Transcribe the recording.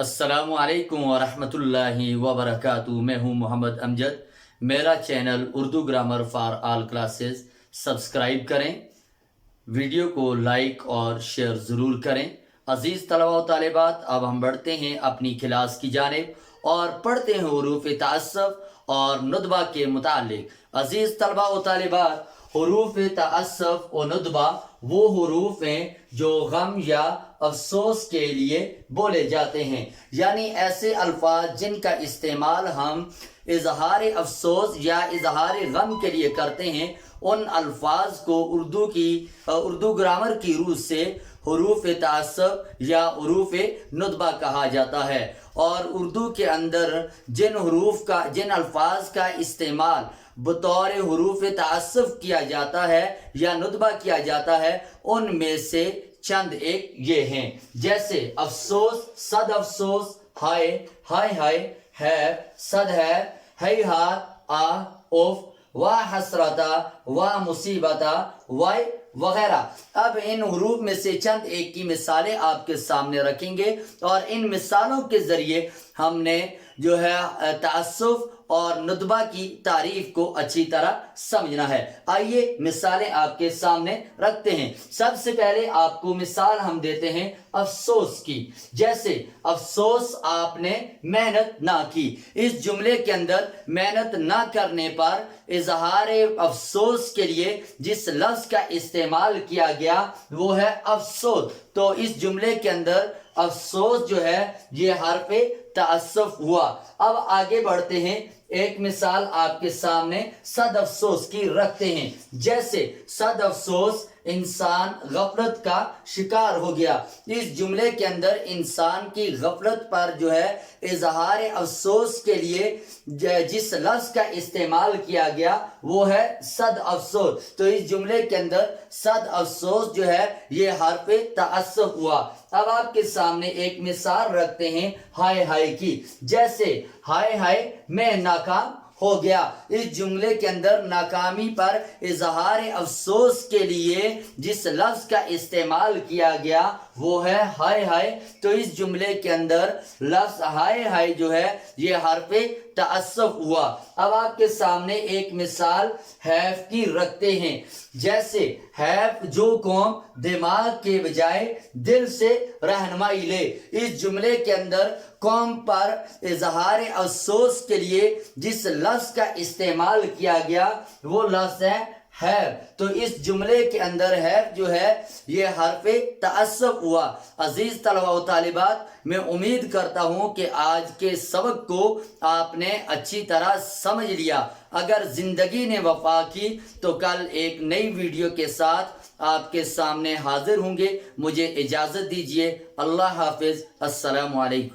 السلام علیکم ورحمۃ اللہ وبرکاتہ۔ میں ہوں محمد امجد۔ میرا channel Urdu grammar for all classes subscribe کریں، ویڈیو کو لائک اور شیئر ضرور کریں۔ عزیز طلباء و طالبات، اب ہم بڑھتے ہیں اپنی کلاس کی جانب اور پڑھتے ہیں حروف تعسف اور ندبہ کے متعلق۔ عزیز طلباء و طالبات، حروف تعسف و ندبہ وہ حروف ہیں جو غم یا افسوس کے لیے بولے جاتے ہیں، یعنی ایسے الفاظ جن کا استعمال ہم اظہار افسوس یا اظہار غم کے لیے کرتے ہیں، ان الفاظ کو اردو گرامر کی روح سے حروف تعسف یا حروف ندبہ کہا جاتا ہے۔ اور اردو کے اندر جن الفاظ کا استعمال بطور حروف تعسف کیا جاتا ہے یا ندبہ کیا جاتا ہے، ان میں سے چند ایک یہ ہیں، جیسے افسوس، صد افسوس، ہائے، ہائے ہائے، ہے، صد ہے، ہی ہاتھ، آ، اوف، وا حسرتا، وا مصیبتا، وائے وغیرہ۔ اب ان حروف میں سے چند ایک کی مثالیں آپ کے سامنے رکھیں گے اور ان مثالوں کے ذریعے ہم نے تعسف اور ندبہ کی تعریف کو اچھی طرح سمجھنا ہے۔ آئیے مثالیں آپ کے سامنے رکھتے ہیں۔ سب سے پہلے آپ کو مثال ہم دیتے ہیں افسوس کی، جیسے افسوس آپ نے محنت نہ کی۔ اس جملے کے اندر محنت نہ کرنے پر اظہار افسوس کے لیے جس لفظ کا استعمال کیا گیا وہ ہے افسوس، تو اس جملے کے اندر افسوس جو ہے یہ حرف تعسف ہوا۔ اب آگے بڑھتے ہیں، ایک مثال آپ کے سامنے صد افسوس کی رکھتے ہیں، جیسے صد افسوس انسان غفلت کا شکار ہو گیا۔ اس جملے کے اندر انسان کی غفلت پر اظہار افسوس کے لیے جس لفظ کا استعمال کیا گیا وہ ہے صد افسوس، تو اس جملے کے اندر صد افسوس یہ حرف تعسف ہوا۔ اب آپ کے سامنے ایک مثال رکھتے ہیں ہائے ہائے کی، جیسے ہائے ہائے میں ناکام ہو گیا۔ اس جملے کے اندر ناکامی پر اظہار افسوس کے لیے جس لفظ کا استعمال کیا گیا وہ ہے ہائے ہائے، تو اس جملے کے اندر لفظ ہائے ہائے یہ حرف تعسف ہوا۔ اب آپ کے سامنے ایک مثال حیف کی رکھتے ہیں، جیسے حیف جو قوم دماغ کے بجائے دل سے رہنمائی لے۔ اس جملے کے اندر قوم پر اظہار افسوس کے لیے جس لفظ کا استعمال کیا گیا وہ لفظ ہے حیف، تو اس جملے کے اندر حیف یہ حرف تعسف ہوا۔ عزیز طلباء و طالبات، میں امید کرتا ہوں کہ آج کے سبق کو آپ نے اچھی طرح سمجھ لیا۔ اگر زندگی نے وفا کی تو کل ایک نئی ویڈیو کے ساتھ آپ کے سامنے حاضر ہوں گے۔ مجھے اجازت دیجیے، اللہ حافظ، السلام علیکم۔